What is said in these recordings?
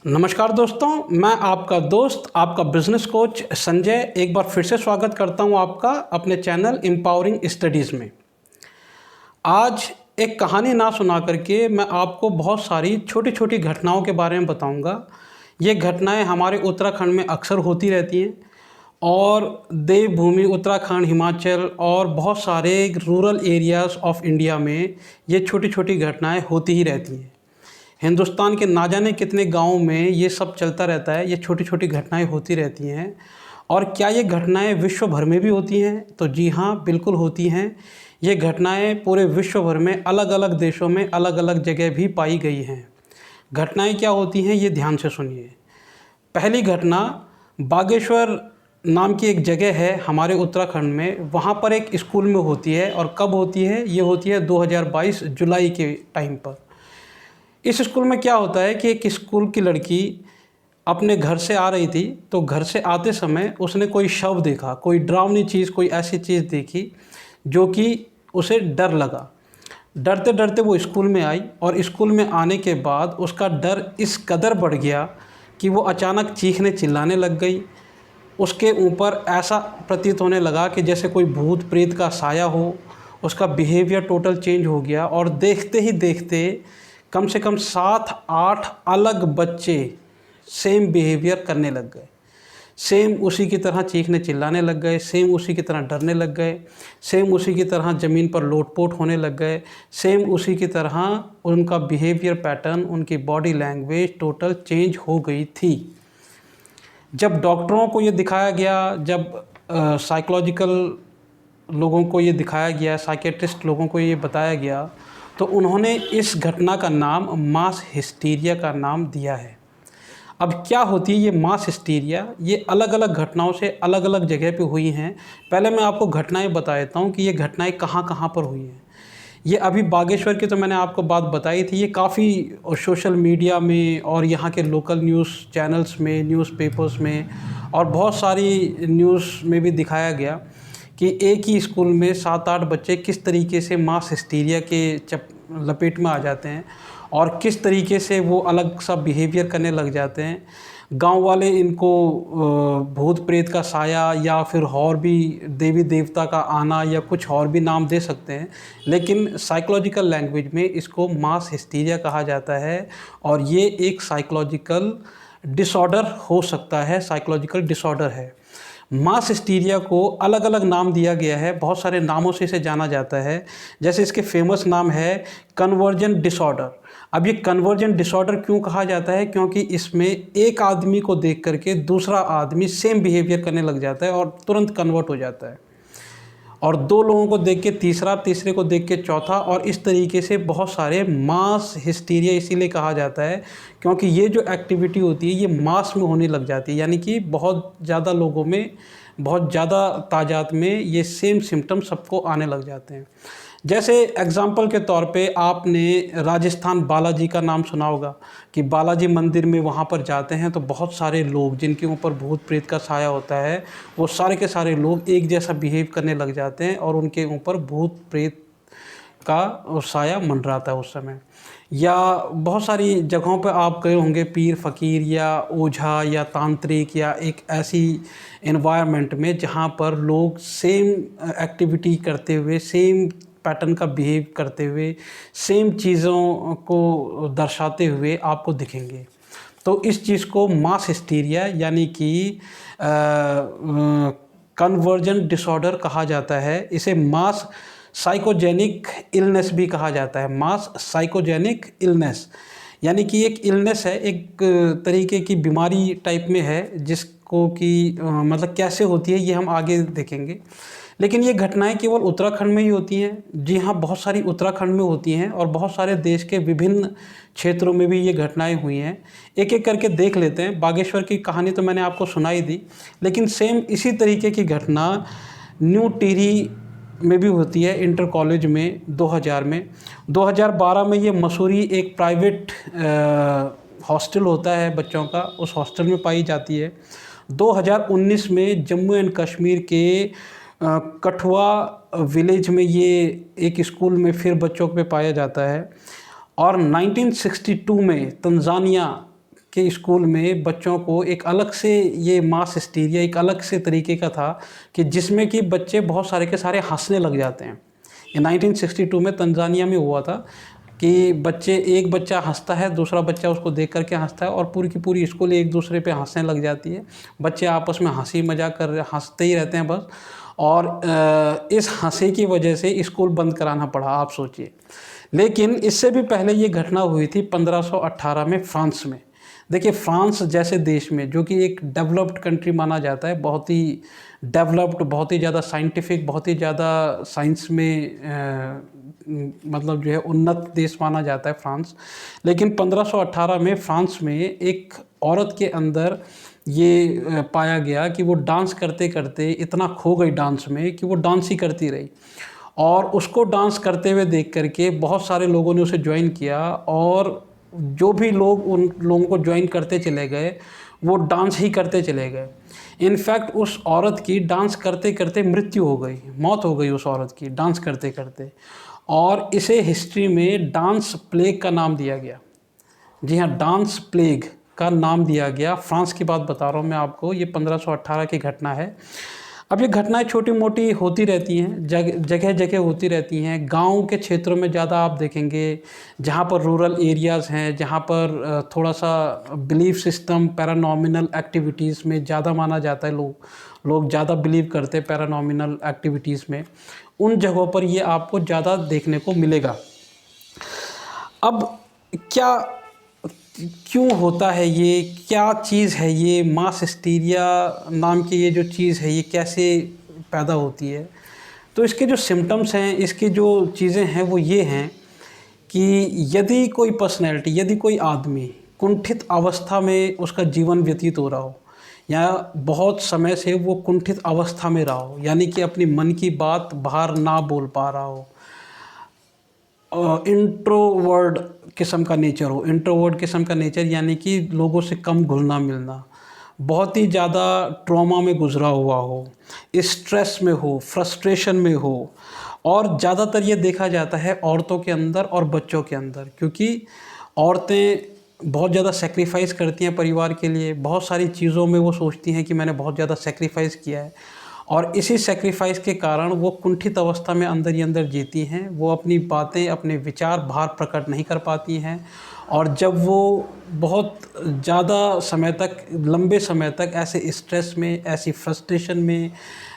नमस्कार दोस्तों, मैं आपका दोस्त, आपका बिजनेस कोच संजय एक बार फिर से स्वागत करता हूं आपका अपने चैनल एम्पावरिंग स्टडीज़ में। आज एक कहानी ना सुना करके मैं आपको बहुत सारी छोटी छोटी घटनाओं के बारे में बताऊंगा। ये घटनाएं हमारे उत्तराखंड में अक्सर होती रहती हैं और देवभूमि उत्तराखंड, हिमाचल और बहुत सारे रूरल एरियाज़ ऑफ इंडिया में ये छोटी छोटी घटनाएं होती ही रहती हैं। हिंदुस्तान के ना जाने कितने गाँव में ये सब चलता रहता है, ये छोटी छोटी घटनाएं होती रहती हैं। और क्या ये घटनाएं विश्व भर में भी होती हैं? तो जी हाँ, बिल्कुल होती हैं। ये घटनाएं पूरे विश्व भर में अलग अलग देशों में अलग अलग जगह भी पाई गई हैं। घटनाएं क्या होती हैं, ये ध्यान से सुनिए। पहली घटना, बागेश्वर नाम की एक जगह है हमारे उत्तराखंड में, वहाँ पर एक स्कूल में होती है। और कब होती है? ये होती है 2022 जुलाई के टाइम पर। इस स्कूल में क्या होता है कि एक स्कूल की लड़की अपने घर से आ रही थी, तो घर से आते समय उसने कोई शव देखा, कोई डरावनी चीज़, कोई ऐसी चीज़ देखी जो कि उसे डर लगा। डरते डरते वो स्कूल में आई और स्कूल में आने के बाद उसका डर इस कदर बढ़ गया कि वो अचानक चीखने चिल्लाने लग गई। उसके ऊपर ऐसा प्रतीत होने लगा कि जैसे कोई भूत प्रेत का साया हो। उसका बिहेवियर टोटल चेंज हो गया और देखते ही देखते कम से कम 7-8 अलग बच्चे सेम बिहेवियर करने लग गए। सेम उसी की तरह चीखने चिल्लाने लग गए, सेम उसी की तरह डरने लग गए, सेम उसी की तरह ज़मीन पर लोटपोट होने लग गए, सेम उसी की तरह उनका बिहेवियर पैटर्न, उनकी बॉडी लैंग्वेज टोटल चेंज हो गई थी। जब डॉक्टरों को ये दिखाया गया, जब साइकोलॉजिकल लोगों को ये दिखाया गया, साइकेट्रिस्ट लोगों को ये बताया गया, तो उन्होंने इस घटना का नाम मास हिस्टीरिया का नाम दिया है। अब क्या होती है ये मास हिस्टीरिया? ये अलग अलग घटनाओं से अलग अलग जगह पे हुई हैं। पहले मैं आपको घटनाएं बता देता हूँ कि ये घटनाएं कहाँ कहाँ पर हुई हैं। ये अभी बागेश्वर की तो मैंने आपको बात बताई थी। ये काफ़ी सोशल मीडिया में और यहाँ के लोकल न्यूज़ चैनल्स में, न्यूज़पेपर्स में और बहुत सारी न्यूज़ में भी दिखाया गया कि एक ही स्कूल में 7-8 बच्चे किस तरीके से मास हिस्टीरिया के लपेट में आ जाते हैं और किस तरीके से वो अलग सा बिहेवियर करने लग जाते हैं। गांव वाले इनको भूत प्रेत का साया या फिर और भी देवी देवता का आना या कुछ और भी नाम दे सकते हैं, लेकिन साइकोलॉजिकल लैंग्वेज में इसको मास हिस्टीरिया कहा जाता है। और ये एक साइकोलॉजिकल डिसऑर्डर हो सकता है, साइकोलॉजिकल डिसऑर्डर है। मास हिस्टीरिया को अलग अलग नाम दिया गया है, बहुत सारे नामों से इसे जाना जाता है। जैसे इसके फेमस नाम है कन्वर्जन डिसऑर्डर। अब ये कन्वर्जन डिसऑर्डर क्यों कहा जाता है? क्योंकि इसमें एक आदमी को देख करके दूसरा आदमी सेम बिहेवियर करने लग जाता है और तुरंत कन्वर्ट हो जाता है, और दो लोगों को देख के तीसरा, तीसरे को देख के चौथा, और इस तरीके से बहुत सारे मास हिस्टीरिया इसीलिए कहा जाता है क्योंकि ये जो एक्टिविटी होती है ये मास में होने लग जाती है, यानी कि बहुत ज़्यादा लोगों में, बहुत ज़्यादा तादाद में ये सेम सिम्टम सबको आने लग जाते हैं। जैसे एग्ज़ाम्पल के तौर पे आपने राजस्थान बालाजी का नाम सुना होगा कि बालाजी मंदिर में वहाँ पर जाते हैं तो बहुत सारे लोग जिनके ऊपर भूत प्रेत का साया होता है, वो सारे के सारे लोग एक जैसा बिहेव करने लग जाते हैं और उनके ऊपर भूत प्रेत का साया मंडराता है उस समय। या बहुत सारी जगहों पर आप गए होंगे पीर फ़कीर या ओझा या तांत्रिक या एक ऐसी एनवायरनमेंट में जहाँ पर लोग सेम एक्टिविटी करते हुए, सेम पैटर्न का बिहेव करते हुए, सेम चीज़ों को दर्शाते हुए आपको दिखेंगे। तो इस चीज़ को मास हिस्टीरिया यानी कि कन्वर्जन डिसऑर्डर कहा जाता है। इसे मास साइकोजेनिक इलनेस भी कहा जाता है। मास साइकोजेनिक इलनेस यानी कि एक इलनेस है, एक तरीके की बीमारी टाइप में है, जिसको कि मतलब कैसे होती है ये हम आगे देखेंगे। लेकिन ये घटनाएं केवल उत्तराखंड में ही होती हैं? जी हाँ, बहुत सारी उत्तराखंड में होती हैं और बहुत सारे देश के विभिन्न क्षेत्रों में भी ये घटनाएं हुई हैं। एक एक करके देख लेते हैं। बागेश्वर की कहानी तो मैंने आपको सुनाई दी, लेकिन सेम इसी तरीके की घटना न्यू टिहरी में भी होती है, इंटर कॉलेज में 2000 में। 2012 में ये मसूरी एक प्राइवेट हॉस्टल होता है बच्चों का, उस हॉस्टल में पाई जाती है। 2019 में जम्मू एंड कश्मीर के कठुआ विलेज में ये एक स्कूल में फिर बच्चों पे पाया जाता है। और 1962 में तंजानिया के स्कूल में बच्चों को एक अलग से ये मास हिस्टीरिया एक अलग से तरीके का था कि जिसमें कि बच्चे बहुत सारे के सारे हंसने लग जाते हैं। ये 1962 में तंजानिया में हुआ था कि बच्चे, एक बच्चा हंसता है, दूसरा बच्चा उसको देख करके हंसता है और पूरी की पूरी स्कूल एक दूसरे पे हंसने लग जाती है। बच्चे आपस में हंसी मजाक कर रहे, हंसते ही रहते हैं बस। और इस हंसी की वजह से स्कूल बंद कराना पड़ा, आप सोचिए। लेकिन इससे भी पहले ये घटना हुई थी 1518 में फ्रांस में। देखिए, फ्रांस जैसे देश में, जो कि एक डेवलप्ड कंट्री माना जाता है, बहुत ही डेवलप्ड, बहुत ही ज़्यादा साइंटिफिक, बहुत ही ज़्यादा साइंस में मतलब जो है उन्नत देश माना जाता है फ्रांस। लेकिन 1518 में फ्रांस में एक औरत के अंदर ये पाया गया कि वो डांस करते करते इतना खो गई डांस में कि वो डांस ही करती रही। और उसको डांस करते हुए देख करके बहुत सारे लोगों ने उसे ज्वाइन किया, और जो भी लोग उन लोगों को ज्वाइन करते चले गए वो डांस ही करते चले गए। इनफैक्ट उस औरत की डांस करते करते मृत्यु हो गई, मौत हो गई उस औरत की डांस करते करते। और इसे हिस्ट्री में डांस प्लेग का नाम दिया गया। जी हाँ, डांस प्लेग का नाम दिया गया। फ्रांस की बात बता रहा हूँ मैं आपको, ये 1518 की घटना है। अब ये घटनाएं छोटी मोटी होती रहती हैं, जगह जगह होती रहती हैं। गांव के क्षेत्रों में ज़्यादा आप देखेंगे, जहाँ पर रूरल एरियाज़ हैं, जहाँ पर थोड़ा सा बिलीफ सिस्टम पैरानॉमिनल एक्टिविटीज़ में ज़्यादा माना जाता है, लोग ज़्यादा बिलीव करते हैं पैरानॉमिनल एक्टिविटीज़ में। उन जगहों पर ये आपको ज़्यादा देखने को मिलेगा। अब क्या, क्यों होता है ये, क्या चीज़ है ये मास हिस्टीरिया नाम की ये जो चीज़ है, ये कैसे पैदा होती है? तो इसके जो सिम्टम्स हैं, इसकी जो चीज़ें हैं वो ये हैं कि यदि कोई पर्सनैलिटी, यदि कोई आदमी कुंठित अवस्था में उसका जीवन व्यतीत हो रहा हो, या बहुत समय से वो कुंठित अवस्था में रहा हो, यानी कि अपनी मन की बात बाहर ना बोल पा रहा हो, इंट्रोवर्ड किस्म का नेचर हो, इंट्रोवर्ड किस्म का नेचर यानी कि लोगों से कम घुलना मिलना, बहुत ही ज़्यादा ट्रॉमा में गुजरा हुआ हो, स्ट्रेस में हो, फ्रस्ट्रेशन में हो। और ज़्यादातर ये देखा जाता है औरतों के अंदर और बच्चों के अंदर, क्योंकि औरतें बहुत ज़्यादा सेक्रीफाइस करती हैं परिवार के लिए। बहुत सारी चीज़ों में वो सोचती हैं कि मैंने बहुत ज़्यादा सेक्रीफाइस किया है, और इसी सेक्रीफाइस के कारण वो कुंठित अवस्था में अंदर ही अंदर जीती हैं। वो अपनी बातें, अपने विचार बाहर प्रकट नहीं कर पाती हैं। और जब वो बहुत ज़्यादा समय तक, लंबे समय तक ऐसे स्ट्रेस में, ऐसी फ्रस्ट्रेशन में,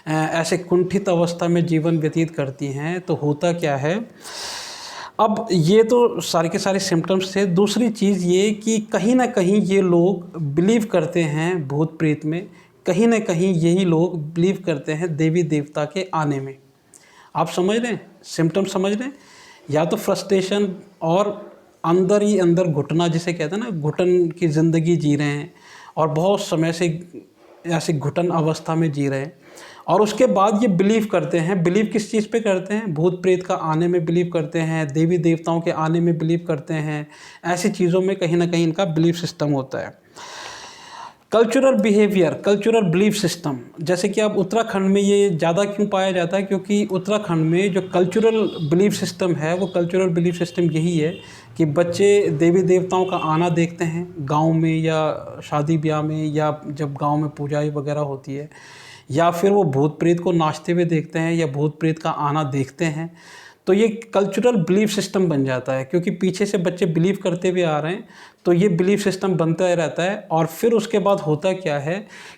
ऐसे कुंठित अवस्था में जीवन व्यतीत करती हैं, तो होता क्या है। अब ये तो सारे के सारे सिम्टम्स थे। दूसरी चीज़ ये कि कहीं ना कहीं ये लोग बिलीव करते हैं भूत प्रेत में, कहीं ना कहीं यही लोग बिलीव करते हैं देवी देवता के आने में। आप समझ रहे हैं, सिम्टम्स समझ रहे हैं? या तो फ्रस्ट्रेशन और अंदर ही अंदर घुटना, जिसे कहते हैं ना, घुटन की ज़िंदगी जी रहे हैं और बहुत समय से ऐसे घुटन अवस्था में जी रहे हैं। और उसके बाद ये बिलीव करते हैं। बिलीव किस चीज़ पे करते हैं? भूत प्रेत का आने में बिलीव करते हैं, देवी देवताओं के आने में बिलीव करते हैं। ऐसी चीज़ों में कहीं ना कहीं इनका बिलीफ सिस्टम होता है। Cultural behaviour, cultural belief system, जैसे कि अब उत्तराखंड में ये ज़्यादा क्यों पाया जाता है? क्योंकि उत्तराखंड में जो कल्चरल बिलीफ सिस्टम है, वो कल्चरल बिलीफ सिस्टम यही है कि बच्चे देवी देवताओं का आना देखते हैं गांव में, या शादी ब्याह में, या जब गांव में पूजाई वगैरह होती है, या फिर वो भूत प्रेत को नाचते हुए देखते हैं, या भूत प्रेत का आना देखते हैं। तो ये कल्चरल बिलीफ सिस्टम बन जाता है, क्योंकि पीछे से बच्चे बिलीव करते हुए आ रहे हैं, तो ये बिलीफ सिस्टम बनता रहता है। और फिर उसके बाद होता क्या है,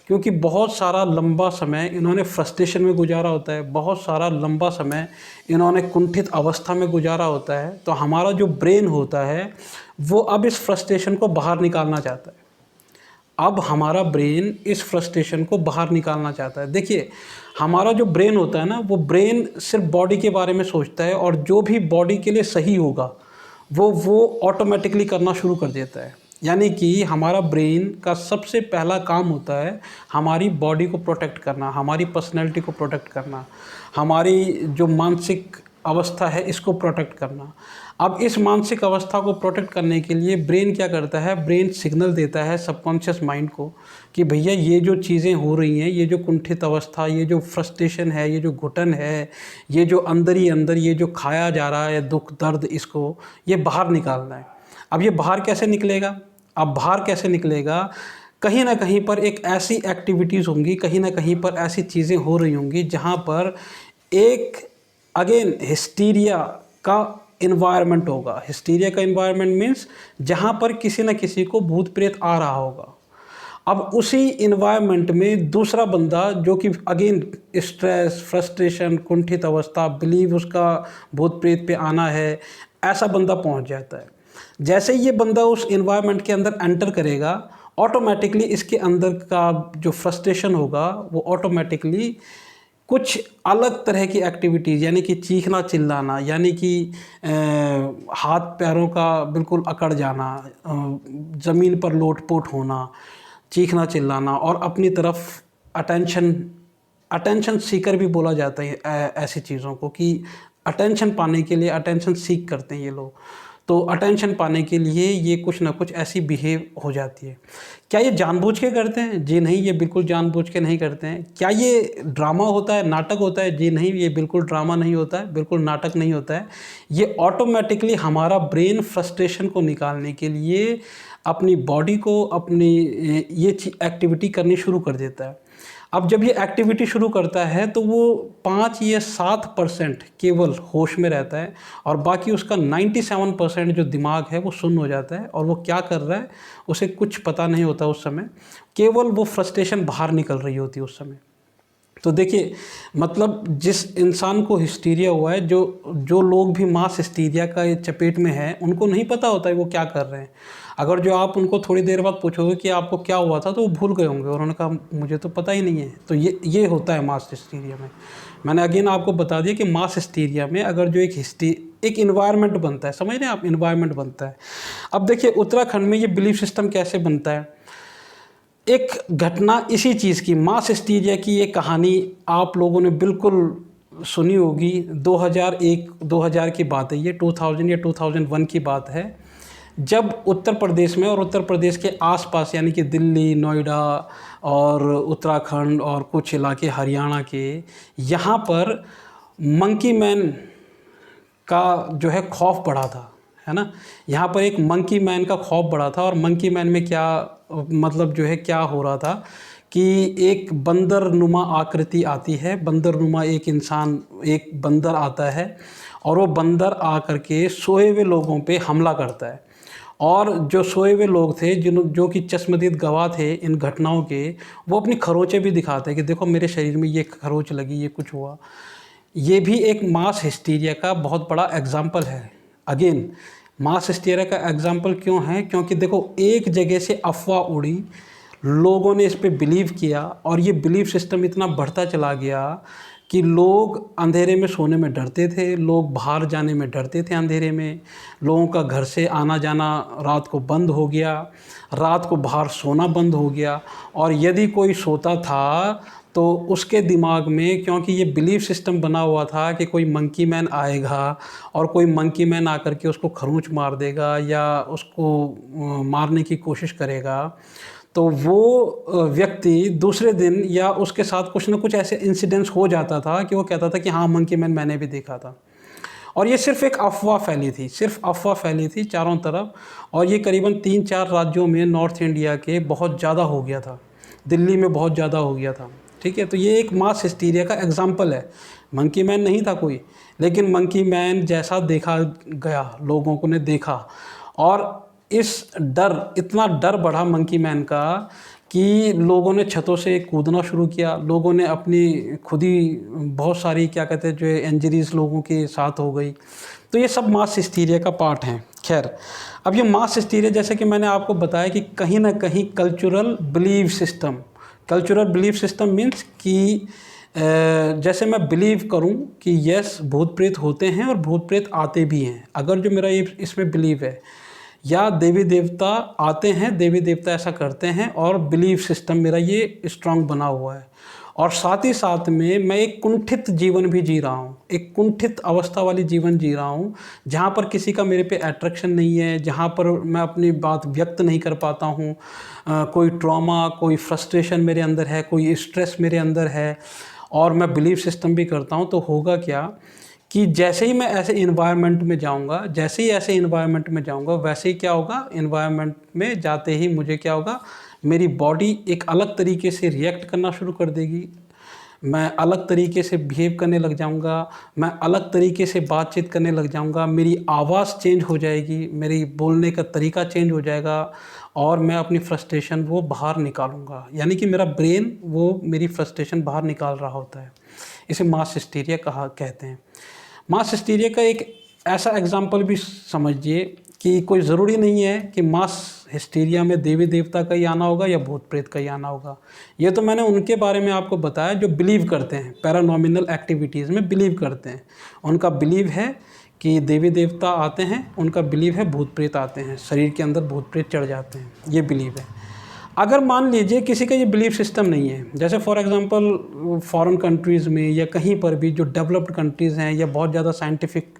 क्योंकि बहुत सारा लंबा समय इन्होंने फ्रस्ट्रेशन में गुजारा होता है, बहुत सारा लंबा समय इन्होंने कुंठित अवस्था में गुजारा होता है, तो हमारा जो ब्रेन होता है वो अब इस फ्रस्ट्रेशन को बाहर निकालना चाहता है। अब हमारा ब्रेन इस फ्रस्ट्रेशन को बाहर निकालना चाहता है। देखिए, हमारा जो ब्रेन होता है ना, वो ब्रेन सिर्फ बॉडी के बारे में सोचता है, और जो भी बॉडी के लिए सही होगा वो ऑटोमेटिकली करना शुरू कर देता है। यानी कि हमारा ब्रेन का सबसे पहला काम होता है हमारी बॉडी को प्रोटेक्ट करना, हमारी पर्सनैलिटी को प्रोटेक्ट करना, हमारी जो मानसिक अवस्था है इसको प्रोटेक्ट करना। अब इस मानसिक अवस्था को प्रोटेक्ट करने के लिए ब्रेन क्या करता है? ब्रेन सिग्नल देता है सबकॉन्शियस माइंड को कि भैया ये जो चीज़ें हो रही हैं, ये जो कुंठित अवस्था, ये जो फ्रस्ट्रेशन है, ये जो घुटन है, ये जो अंदर ही अंदर ये जो खाया जा रहा है दुख दर्द, इसको ये बाहर निकालना है। अब ये बाहर कैसे निकलेगा? अब बाहर कैसे निकलेगा? कहीं ना कहीं पर एक ऐसी एक्टिविटीज़ होंगी, कहीं ना कहीं पर ऐसी चीज़ें हो रही होंगी जहाँ पर एक अगेन हिस्टीरिया का इन्वायरमेंट होगा। हिस्टीरिया का इन्वायरमेंट मीन्स जहाँ पर किसी न किसी को भूत प्रेत आ रहा होगा। अब उसी इन्वायरमेंट में दूसरा बंदा जो कि अगेन स्ट्रेस, फ्रस्ट्रेशन, कुंठित अवस्था, बिलीव उसका भूत प्रेत पे आना है, ऐसा बंदा पहुंच जाता है। जैसे ही ये बंदा उस इन्वायरमेंट के अंदर एंटर करेगा, ऑटोमेटिकली इसके अंदर का जो फ्रस्ट्रेशन होगा वो ऑटोमेटिकली कुछ अलग तरह की एक्टिविटीज़, यानी कि चीखना चिल्लाना, यानी कि हाथ पैरों का बिल्कुल अकड़ जाना, ज़मीन पर लोट-पोट होना, चीखना चिल्लाना और अपनी तरफ अटेंशन सीकर भी बोला जाता है ऐसी चीज़ों को, कि अटेंशन पाने के लिए अटेंशन सीक करते हैं ये लोग। तो अटेंशन पाने के लिए ये कुछ ना कुछ ऐसी बिहेव हो जाती है। क्या ये जानबूझ के करते हैं? जी नहीं, ये बिल्कुल जानबूझ के नहीं करते हैं। क्या ये ड्रामा होता है, नाटक होता है? जी नहीं, ये बिल्कुल ड्रामा नहीं होता है, बिल्कुल नाटक नहीं होता है। ये ऑटोमेटिकली हमारा ब्रेन फ्रस्ट्रेशन को निकालने के लिए अपनी बॉडी को अपनी ये एक्टिविटी करनी शुरू कर देता है। अब जब ये एक्टिविटी शुरू करता है तो वो 5 या 7% केवल होश में रहता है और बाकी उसका 97% जो दिमाग है वो सुन्न हो जाता है और वो क्या कर रहा है उसे कुछ पता नहीं होता उस समय, केवल वो फ्रस्ट्रेशन बाहर निकल रही होती है उस समय। तो देखिए, मतलब जिस इंसान को हिस्टीरिया हुआ है, जो लोग भी मास हिस्टीरिया का चपेट में हैं, उनको नहीं पता होता है वो क्या कर रहे हैं। अगर जो आप उनको थोड़ी देर बाद पूछोगे कि आपको क्या हुआ था, तो वो भूल गए होंगे, उन्होंने कहा मुझे तो पता ही नहीं है। तो ये होता है मास हिस्टीरिया में। मैंने अगेन आपको बता दिया कि मास हिस्टीरिया में अगर जो एक इन्वायरमेंट बनता है, समझ रहे हैं आप, इन्वायरमेंट बनता है। अब देखिए उत्तराखंड में ये बिलीफ सिस्टम कैसे बनता है। एक घटना इसी चीज़ की, मास हिस्टीरिया की ये कहानी आप लोगों ने बिल्कुल सुनी होगी। 2001-2000 की बात है ये, 2000 या 2001 की बात है, जब उत्तर प्रदेश में और उत्तर प्रदेश के आसपास यानी कि दिल्ली, नोएडा और उत्तराखंड और कुछ इलाके हरियाणा के, यहाँ पर मंकी मैन का जो है खौफ बढ़ा था, है ना। यहाँ पर एक मंकी मैन का खौफ बढ़ा था और मंकी मैन में क्या मतलब जो है क्या हो रहा था कि एक बंदर नुमा आकृति आती है, बंदर नुमा एक इंसान, एक बंदर आता है और वो बंदर आकर के सोए हुए लोगों पे हमला करता है। और जो सोए हुए लोग थे जो कि चश्मदीद गवाह थे इन घटनाओं के, वो अपनी खरोंचें भी दिखाते हैं कि देखो मेरे शरीर में ये खरोंच लगी, ये कुछ हुआ। ये भी एक मास हिस्टीरिया का बहुत बड़ा एग्जाम्पल है। अगेन मास हिस्टीरिया का एग्जाम्पल क्यों है? क्योंकि देखो एक जगह से अफवाह उड़ी, लोगों ने इस पे बिलीव किया और ये बिलीफ सिस्टम इतना बढ़ता चला गया कि लोग अंधेरे में सोने में डरते थे, लोग बाहर जाने में डरते थे अंधेरे में, लोगों का घर से आना जाना रात को बंद हो गया, रात को बाहर सोना बंद हो गया। और यदि कोई सोता था तो उसके दिमाग में, क्योंकि ये बिलीफ सिस्टम बना हुआ था कि कोई मंकी मैन आएगा और कोई मंकी मैन आकर के उसको खरोंच मार देगा या उसको मारने की कोशिश करेगा, तो वो व्यक्ति दूसरे दिन या उसके साथ कुछ ना कुछ ऐसे इंसिडेंट्स हो जाता था कि वो कहता था कि हाँ मंकी मैन मैंने भी देखा था। और ये सिर्फ एक अफवाह फैली थी, सिर्फ अफवाह फैली थी चारों तरफ। और ये करीबन 3-4 राज्यों में नॉर्थ इंडिया के बहुत ज़्यादा हो गया था, दिल्ली में बहुत ज़्यादा हो गया था, ठीक है। तो ये एक मास हिस्टीरिया का एग्जाम्पल है। मंकी मैन नहीं था कोई, लेकिन मंकी मैन जैसा देखा गया, लोगों को ने देखा और इतना डर बढ़ा मंकी मैन का कि लोगों ने छतों से कूदना शुरू किया, लोगों ने अपनी खुद ही बहुत सारी क्या कहते हैं जो इंजरीज लोगों के साथ हो गई। तो ये सब मास हिस्टीरिया का पार्ट है। खैर, अब ये मास हिस्टीरिया जैसे कि मैंने आपको बताया कि कहीं ना कहीं कल्चरल बिलीफ सिस्टम मीन्स कि जैसे मैं बिलीव करूं कि यस भूत प्रेत होते हैं और भूत प्रेत आते भी हैं, अगर जो मेरा ये इसमें बिलीव है, या देवी देवता आते हैं, देवी देवता ऐसा करते हैं और बिलीफ सिस्टम मेरा ये स्ट्रांग बना हुआ है। और साथ ही साथ में मैं एक कुंठित जीवन भी जी रहा हूँ, एक कुंठित अवस्था वाली जीवन जी रहा हूँ, जहाँ पर किसी का मेरे पे अट्रैक्शन नहीं है, जहाँ पर मैं अपनी बात व्यक्त नहीं कर पाता हूँ, कोई ट्रॉमा, कोई फ्रस्ट्रेशन मेरे अंदर है, कोई स्ट्रेस मेरे अंदर है और मैं बिलीफ सिस्टम भी करता हूँ। तो होगा क्या कि जैसे ही मैं ऐसे इन्वायरमेंट में जाऊंगा, जैसे ही ऐसे इन्वायरमेंट में जाऊंगा, वैसे ही क्या होगा, इन्वायरमेंट में जाते ही मुझे क्या होगा, मेरी बॉडी एक अलग तरीके से रिएक्ट करना शुरू कर देगी। मैं अलग तरीके से बिहेव करने लग जाऊंगा, मैं अलग तरीके से बातचीत करने लग जाऊंगा, मेरी आवाज़ चेंज हो जाएगी, मेरी बोलने का तरीका चेंज हो जाएगा और मैं अपनी फ्रस्ट्रेशन वो बाहर निकालूंगा। यानी कि मेरा ब्रेन वो मेरी फ्रस्ट्रेशन बाहर निकाल रहा होता है। इसे मास हिस्टीरिया कहते हैं। मास हिस्टीरिया का एक ऐसा एग्जाम्पल भी समझिए कि कोई ज़रूरी नहीं है कि मास हिस्टीरिया में देवी देवता का ही आना होगा या भूत प्रेत का ही आना होगा। ये तो मैंने उनके बारे में आपको बताया जो बिलीव करते हैं, पैरानॉमिनल एक्टिविटीज़ में बिलीव करते हैं। उनका बिलीव है कि देवी देवता आते हैं, उनका बिलीव है भूत प्रेत आते हैं, शरीर के अंदर भूत प्रेत चढ़ जाते हैं, ये बिलीव है। अगर मान लीजिए किसी का ये बिलीफ सिस्टम नहीं है, जैसे फॉर एग्जांपल फॉरेन कंट्रीज़ में या कहीं पर भी जो डेवलप्ड कंट्रीज़ हैं या बहुत ज़्यादा साइंटिफिक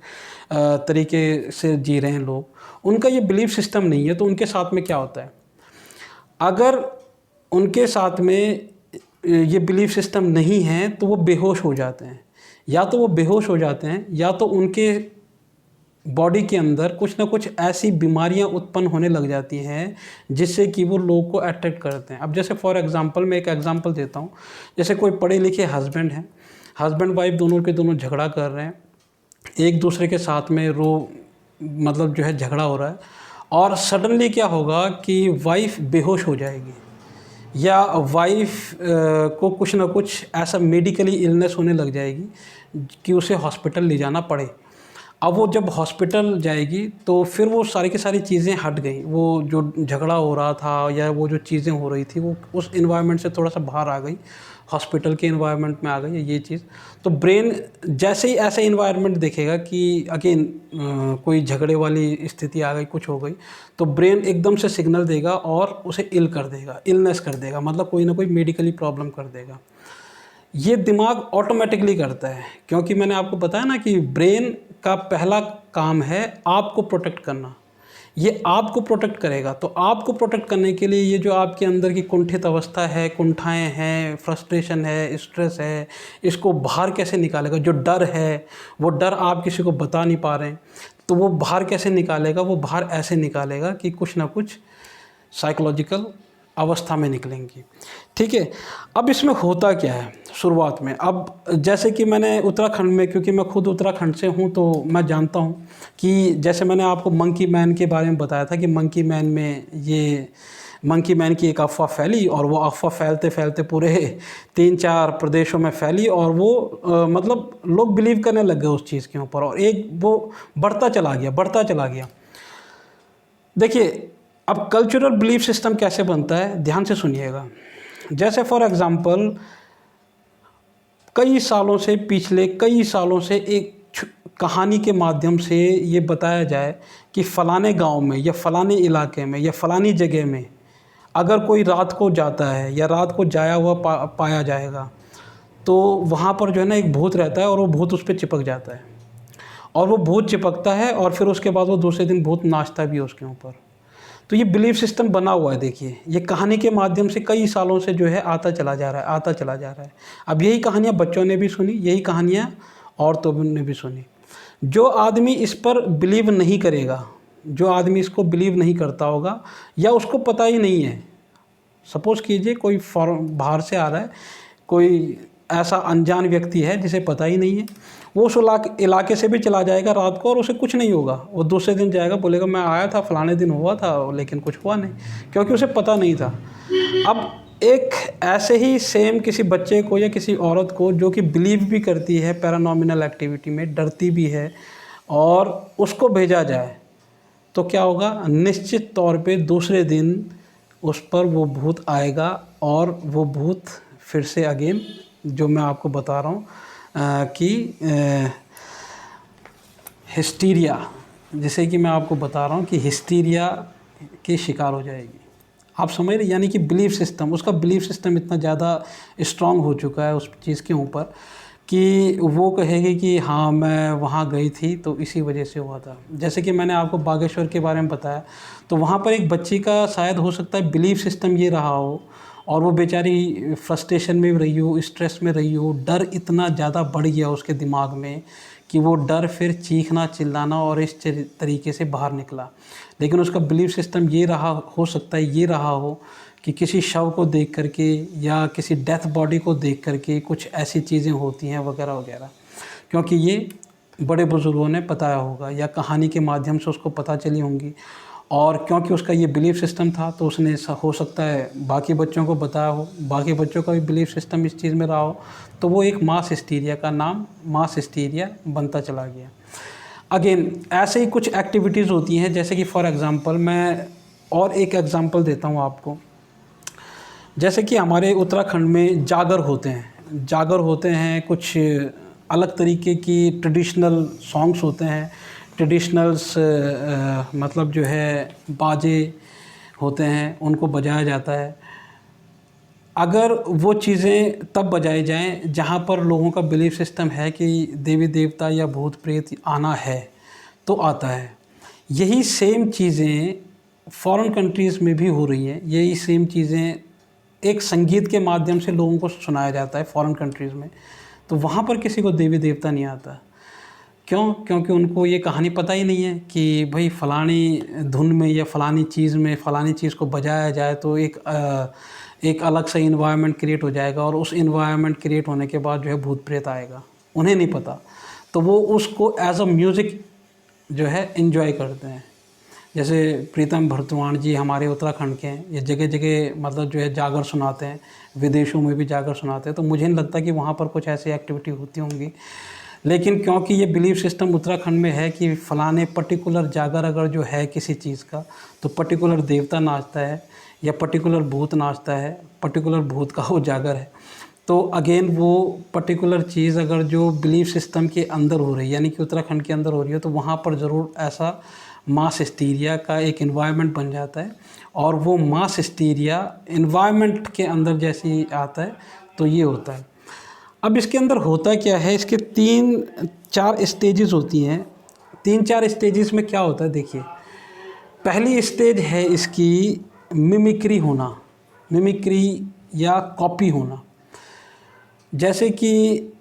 तरीके से जी रहे हैं लोग, उनका ये बिलीफ सिस्टम नहीं है, तो उनके साथ में क्या होता है, अगर उनके साथ में ये बिलीफ सिस्टम नहीं है तो वो बेहोश हो जाते हैं। या तो वो बेहोश हो जाते हैं या तो उनके बॉडी के अंदर कुछ ना कुछ ऐसी बीमारियां उत्पन्न होने लग जाती हैं जिससे कि वो लोगों को अट्रैक्ट करते हैं। अब जैसे फॉर एग्जांपल मैं एक एग्जांपल देता हूँ, जैसे कोई पढ़े लिखे हस्बैंड हैं, हस्बैंड वाइफ दोनों के दोनों झगड़ा कर रहे हैं, एक दूसरे के साथ में मतलब जो है झगड़ा हो रहा है, और सडनली क्या होगा कि वाइफ बेहोश हो जाएगी या वाइफ को कुछ ना कुछ ऐसा मेडिकली इलनेस होने लग जाएगी कि उसे हॉस्पिटल ले जाना पड़े। अब वो जब हॉस्पिटल जाएगी तो फिर वो सारी की सारी चीज़ें हट गई, वो जो झगड़ा हो रहा था या वो जो चीज़ें हो रही थी वो उस इन्वायरमेंट से थोड़ा सा बाहर आ गई, हॉस्पिटल के इन्वायरमेंट में आ गई ये चीज़। तो ब्रेन जैसे ही ऐसा इन्वायरमेंट देखेगा कि अगेन कोई झगड़े वाली स्थिति आ गई, कुछ हो गई, तो ब्रेन एकदम से सिग्नल देगा और उसे इल कर देगा, इलनेस कर देगा, मतलब कोई ना कोई मेडिकली प्रॉब्लम कर देगा। ये दिमाग ऑटोमेटिकली करता है, क्योंकि मैंने आपको बताया ना कि ब्रेन का पहला काम है आपको प्रोटेक्ट करना। ये आपको प्रोटेक्ट करेगा, तो आपको प्रोटेक्ट करने के लिए ये जो आपके अंदर की कुंठित अवस्था है, कुंठाएं हैं, फ्रस्ट्रेशन है, स्ट्रेस है, इसको बाहर कैसे निकालेगा। जो डर है वो डर आप किसी को बता नहीं पा रहे हैं, तो वो बाहर कैसे निकालेगा, वो बाहर ऐसे निकालेगा कि कुछ ना कुछ साइकोलॉजिकल अवस्था में निकलेंगी। ठीक है, अब इसमें होता क्या है शुरुआत में। अब जैसे कि मैंने उत्तराखंड में, क्योंकि मैं खुद उत्तराखंड से हूँ, तो मैं जानता हूँ कि जैसे मैंने आपको मंकी मैन के बारे में बताया था कि मंकी मैन में ये मंकी मैन की एक अफवाह फैली और वो अफवाह फैलते फैलते पूरे 3-4 प्रदेशों में फैली और वो मतलब लोग बिलीव करने लग गए उस चीज़ के ऊपर, और एक वो बढ़ता चला गया। देखिए, अब कल्चरल बिलीफ सिस्टम कैसे बनता है, ध्यान से सुनिएगा। जैसे फॉर एग्जांपल पिछले कई सालों से एक कहानी के माध्यम से ये बताया जाए कि फ़लाने गांव में या फ़लाने इलाके में या फ़लानी जगह में अगर कोई रात को जाता है या रात को जाया हुआ पाया जाएगा, तो वहाँ पर जो है ना एक भूत रहता है और वो भूत उस पर चिपक जाता है, और वो भूत चिपकता है और फिर उसके बाद वो दूसरे दिन भूत नाचता भी है उसके ऊपर। तो ये बिलीफ सिस्टम बना हुआ है। देखिए, ये कहानी के माध्यम से कई सालों से जो है आता चला जा रहा है। अब यही कहानियाँ बच्चों ने भी सुनी, यही कहानियाँ औरतों ने भी सुनी। जो आदमी इस पर बिलीव नहीं करेगा, जो आदमी इसको बिलीव नहीं करता होगा या उसको पता ही नहीं है, सपोज़ कीजिए कोई बाहर से आ रहा है, कोई ऐसा अनजान व्यक्ति है जिसे पता ही नहीं है, वो उस इलाके से भी चला जाएगा रात को और उसे कुछ नहीं होगा। वो दूसरे दिन जाएगा, बोलेगा मैं आया था, फलाने दिन हुआ था, लेकिन कुछ हुआ नहीं, क्योंकि उसे पता नहीं था। अब एक ऐसे ही सेम किसी बच्चे को या किसी औरत को जो कि बिलीव भी करती है पैरानॉमिनल एक्टिविटी में, डरती भी है, और उसको भेजा जाए तो क्या होगा, निश्चित तौर पे दूसरे दिन उस पर वो भूत आएगा और वो भूत फिर से अगेन जो मैं आपको बता रहा हूँ कि हिस्टीरिया, जिसे कि मैं आपको बता रहा हूँ कि हिस्टीरिया की शिकार हो जाएगी। आप समझ रहे, यानी कि बिलीफ सिस्टम, उसका बिलीफ सिस्टम इतना ज़्यादा स्ट्रांग हो चुका है उस चीज़ के ऊपर कि वो कहेगी कि हाँ मैं वहाँ गई थी तो इसी वजह से हुआ था। जैसे कि मैंने आपको बागेश्वर के बारे में बताया, तो वहाँ पर एक बच्ची का शायद हो सकता है बिलीफ सिस्टम ये रहा हो, और वो बेचारी फ्रस्ट्रेशन में रही हो, स्ट्रेस में रही हो, डर इतना ज़्यादा बढ़ गया उसके दिमाग में कि वो डर फिर चीखना चिल्लाना और इस तरीके से बाहर निकला। लेकिन उसका बिलीफ सिस्टम ये रहा, हो सकता है ये रहा हो कि किसी शव को देख करके या किसी डेथ बॉडी को देख करके कुछ ऐसी चीज़ें होती हैं वगैरह वगैरह, क्योंकि ये बड़े बुज़ुर्गों ने बताया होगा या कहानी के माध्यम से उसको पता चली होंगी। और क्योंकि उसका ये बिलीफ सिस्टम था तो उसने हो सकता है बाकी बच्चों को बताया हो, बाकी बच्चों का भी बिलीफ सिस्टम इस चीज़ में रहा हो, तो वो एक मास हिस्टीरिया का नाम मास हिस्टीरिया बनता चला गया। अगेन ऐसे ही कुछ एक्टिविटीज़ होती हैं, जैसे कि फॉर एग्ज़ाम्पल मैं और एक एग्ज़ाम्पल देता हूँ आपको। जैसे कि हमारे उत्तराखंड में जागर होते हैं, कुछ अलग तरीके की ट्रेडिशनल सॉन्ग्स होते हैं, ट्रेडिशनल्स मतलब जो है बाजे होते हैं, उनको बजाया जाता है। अगर वो चीज़ें तब बजाई जाएं जहाँ पर लोगों का बिलीफ सिस्टम है कि देवी देवता या भूत प्रेत आना है तो आता है। यही सेम चीज़ें फॉरेन कंट्रीज़ में भी हो रही हैं। यही सेम चीज़ें एक संगीत के माध्यम से लोगों को सुनाया जाता है फॉरेन कंट्रीज़ में, तो वहाँ पर किसी को देवी देवता नहीं आता। क्यों? क्योंकि उनको ये कहानी पता ही नहीं है कि भाई फ़लानी धुन में या फ़लानी चीज़ में फ़लानी चीज़ को बजाया जाए तो एक अलग सा इन्वायरमेंट क्रिएट हो जाएगा और उस इन्वायरमेंट क्रिएट होने के बाद जो है भूत प्रेत आएगा। उन्हें नहीं पता, तो वो उसको एज अ म्यूज़िक जो है एंजॉय करते हैं। जैसे प्रीतम भरतवाण जी हमारे उत्तराखंड के हैं, ये जगह जगह मतलब जो है जागर सुनाते हैं, विदेशों में भी जागर सुनाते हैं। तो मुझे नहीं लगता कि वहाँ पर कुछ ऐसी एक्टिविटी होती होंगी, लेकिन क्योंकि ये बिलीफ सिस्टम उत्तराखंड में है कि फ़लाने पर्टिकुलर जागर अगर जो है किसी चीज़ का, तो पर्टिकुलर देवता नाचता है या पर्टिकुलर भूत नाचता है, पर्टिकुलर भूत का वो जागर है। तो अगेन वो पर्टिकुलर चीज़ अगर जो बिलीफ सिस्टम के अंदर हो रही है, यानी कि उत्तराखंड के अंदर हो रही है, तो वहाँ पर ज़रूर ऐसा मास हिस्टीरिया का एक एनवायरनमेंट बन जाता है। और वो मास हिस्टीरिया एनवायरनमेंट के अंदर जैसे ही आता है तो ये होता है। अब इसके अंदर होता क्या है, इसके 3-4 स्टेजेस होती हैं। 3-4 स्टेजेस में क्या होता है देखिए। पहली स्टेज है इसकी मिमिक्री होना, मिमिक्री या कॉपी होना। जैसे कि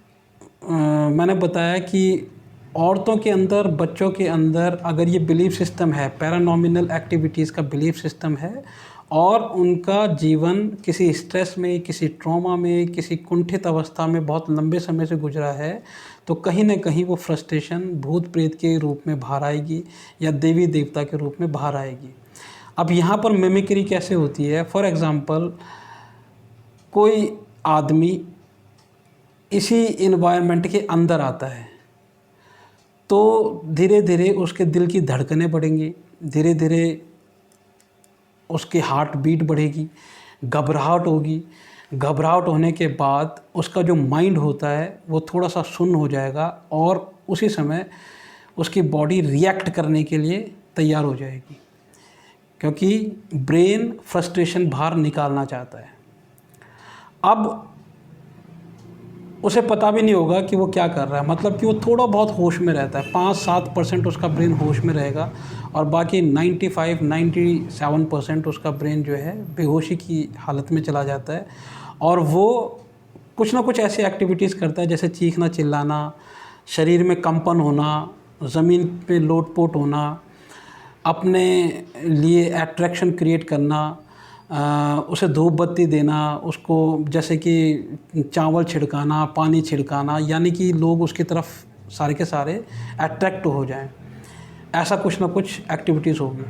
मैंने बताया कि औरतों के अंदर, बच्चों के अंदर अगर ये बिलीफ सिस्टम है, पैरानॉमिनल एक्टिविटीज़ का बिलीफ सिस्टम है और उनका जीवन किसी स्ट्रेस में, किसी ट्रॉमा में, किसी कुंठित अवस्था में बहुत लंबे समय से गुजरा है, तो कहीं ना कहीं वो फ्रस्ट्रेशन भूत प्रेत के रूप में बाहर आएगी या देवी देवता के रूप में बाहर आएगी। अब यहाँ पर मिमिक्री कैसे होती है? फॉर एग्ज़ाम्पल कोई आदमी इसी इन्वायरमेंट के अंदर आता है तो धीरे धीरे उसके दिल की धड़कनें बढ़ेंगी, धीरे धीरे उसकी हार्ट बीट बढ़ेगी, घबराहट होगी। घबराहट होने के बाद उसका जो माइंड होता है वो थोड़ा सा सुन्न हो जाएगा और उसी समय उसकी बॉडी रिएक्ट करने के लिए तैयार हो जाएगी, क्योंकि ब्रेन फ्रस्ट्रेशन बाहर निकालना चाहता है। अब उसे पता भी नहीं होगा कि वो क्या कर रहा है, मतलब कि वो थोड़ा बहुत होश में रहता है। 5-7% उसका ब्रेन होश में रहेगा और बाकी 95-97% उसका ब्रेन जो है बेहोशी की हालत में चला जाता है। और वो कुछ ना कुछ ऐसी एक्टिविटीज़ करता है, जैसे चीखना चिल्लाना, शरीर में कंपन होना, ज़मीन पे लोटपोट होना, अपने लिए अट्रैक्शन क्रिएट करना, उसे धूप बत्ती देना, उसको जैसे कि चावल छिड़काना, पानी छिड़काना, यानी कि लोग उसकी तरफ सारे के सारे अट्रैक्ट हो जाएं। ऐसा कुछ ना कुछ एक्टिविटीज़ होगी।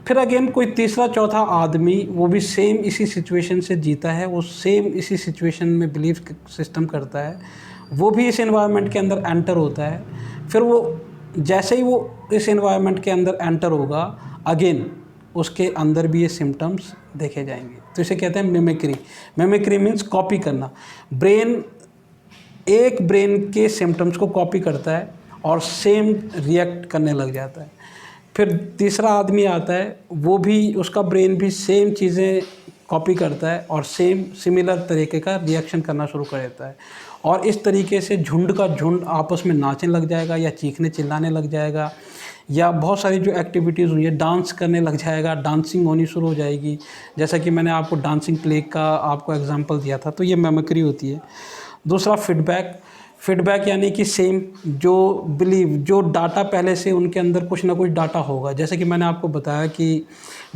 फिर अगेन कोई तीसरा चौथा आदमी वो भी सेम इसी सिचुएशन से जीता है, वो सेम इसी सिचुएशन में बिलीफ सिस्टम करता है, वो भी इस एनवायरनमेंट के अंदर एंटर होता है। फिर वो जैसे ही वो इस एनवायरनमेंट के अंदर एंटर होगा, अगेन उसके अंदर भी ये सिम्टम्स देखे जाएंगे। तो इसे कहते हैं मिमिक्री। मिमिक्री मीन्स कॉपी करना। ब्रेन एक ब्रेन के सिम्टम्स को कॉपी करता है और सेम रिएक्ट करने लग जाता है। फिर तीसरा आदमी आता है, वो भी, उसका ब्रेन भी सेम चीज़ें कॉपी करता है और सेम सिमिलर तरीके का रिएक्शन करना शुरू कर देता है। और इस तरीके से झुंड का झुंड आपस में नाचने लग जाएगा या चीखने चिल्लाने लग जाएगा, या बहुत सारी जो एक्टिविटीज़ हुई है, डांस करने लग जाएगा, डांसिंग होनी शुरू हो जाएगी। जैसा कि मैंने आपको डांसिंग प्लेग का आपको एग्जांपल दिया था, तो ये मिमिक्री होती है। दूसरा फीडबैक। फीडबैक यानी कि सेम, जो बिलीव, जो डाटा पहले से उनके अंदर कुछ ना कुछ डाटा होगा। जैसे कि मैंने आपको बताया कि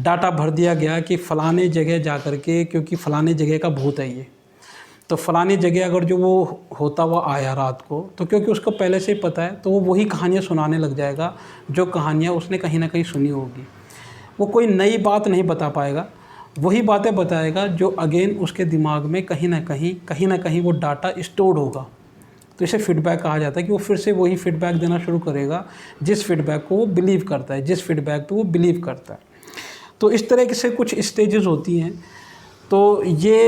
डाटा भर दिया गया कि फ़लाने जगह जा कर के, क्योंकि फ़लाने जगह का भूत है ये, तो फ़लानी जगह अगर जो वो होता हुआ आया रात को, तो क्योंकि उसको पहले से ही पता है, तो वो वही कहानियाँ सुनाने लग जाएगा जो कहानियाँ उसने कहीं ना कहीं सुनी होगी। वो कोई नई बात नहीं बता पाएगा, वही बातें बताएगा जो अगेन उसके दिमाग में कहीं ना कहीं वो डाटा स्टोर्ड होगा। तो इसे फीडबैक कहा जाता है कि वो फिर से वही फीडबैक देना शुरू करेगा जिस फीडबैक को वो बिलीव करता है, जिस फीडबैक पे वो बिलीव करता है। तो इस तरह से कुछ स्टेजेस होती हैं। तो ये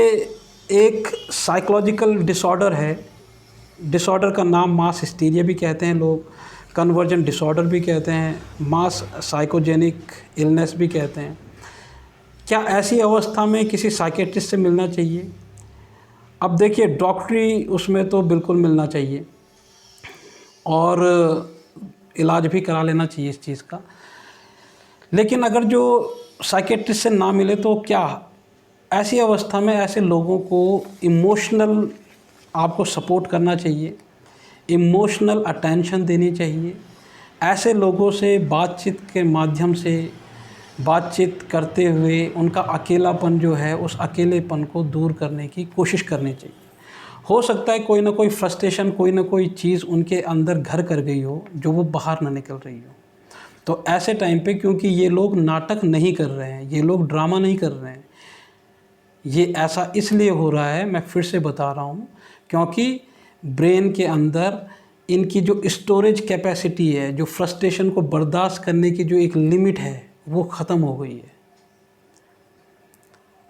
एक साइकोलॉजिकल डिसऑर्डर है। डिसऑर्डर का नाम मास हिस्टीरिया भी कहते हैं लोग, कन्वर्जन डिसऑर्डर भी कहते हैं, मास साइकोजेनिक इलनेस भी कहते हैं। क्या ऐसी अवस्था में किसी साइकेट्रिस्ट से मिलना चाहिए? अब देखिए, डॉक्टरी उसमें तो बिल्कुल मिलना चाहिए और इलाज भी करा लेना चाहिए इस चीज़ का। लेकिन अगर जो साइकेट्रिस्ट से ना मिले तो क्या ऐसी अवस्था में ऐसे लोगों को इमोशनल आपको सपोर्ट करना चाहिए, इमोशनल अटेंशन देनी चाहिए। ऐसे लोगों से बातचीत के माध्यम से बातचीत करते हुए उनका अकेलापन जो है, उस अकेलेपन को दूर करने की कोशिश करनी चाहिए। हो सकता है कोई ना कोई फ्रस्ट्रेशन, कोई ना कोई चीज़ उनके अंदर घर कर गई हो जो वो बाहर ना निकल रही हो। तो ऐसे टाइम पे, क्योंकि ये लोग नाटक नहीं कर रहे हैं, ये लोग ड्रामा नहीं कर रहे हैं, ये ऐसा इसलिए हो रहा है, मैं फिर से बता रहा हूँ, क्योंकि ब्रेन के अंदर इनकी जो स्टोरेज कैपेसिटी है, जो फ्रस्ट्रेशन को बर्दाश्त करने की जो एक लिमिट है, वो ख़त्म हो गई है।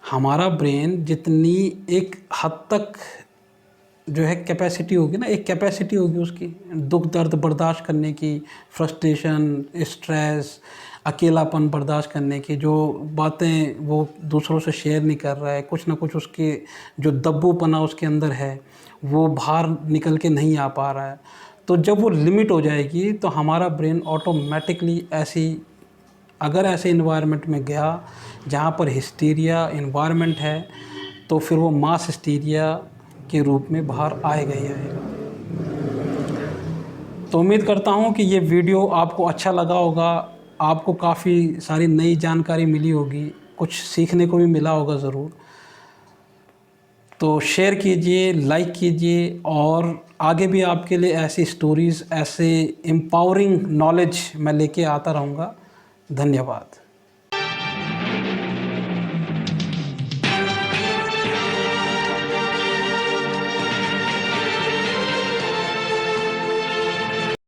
हमारा ब्रेन जितनी एक हद तक जो है कैपेसिटी होगी ना, एक कैपेसिटी होगी उसकी दुख दर्द बर्दाश्त करने की, फ्रस्ट्रेशन, स्ट्रेस, अकेलापन बर्दाश्त करने की, जो बातें वो दूसरों से शेयर नहीं कर रहा है, कुछ ना कुछ उसके जो दब्बूपना उसके अंदर है वो बाहर निकल के नहीं आ पा रहा है। तो जब वो लिमिट हो जाएगी तो हमारा ब्रेन ऑटोमेटिकली अगर ऐसे इन्वायरमेंट में गया जहाँ पर हिस्टीरिया इन्वायरमेंट है, तो फिर वो मास हिस्टीरिया के रूप में बाहर आएगा ही आएगा। तो उम्मीद करता हूँ कि ये वीडियो आपको अच्छा लगा होगा, आपको काफ़ी सारी नई जानकारी मिली होगी, कुछ सीखने को भी मिला होगा ज़रूर। तो शेयर कीजिए, लाइक कीजिए, और आगे भी आपके लिए ऐसी स्टोरीज़, ऐसे एम्पावरिंग नॉलेज मैं लेके आता रहूँगा। धन्यवाद।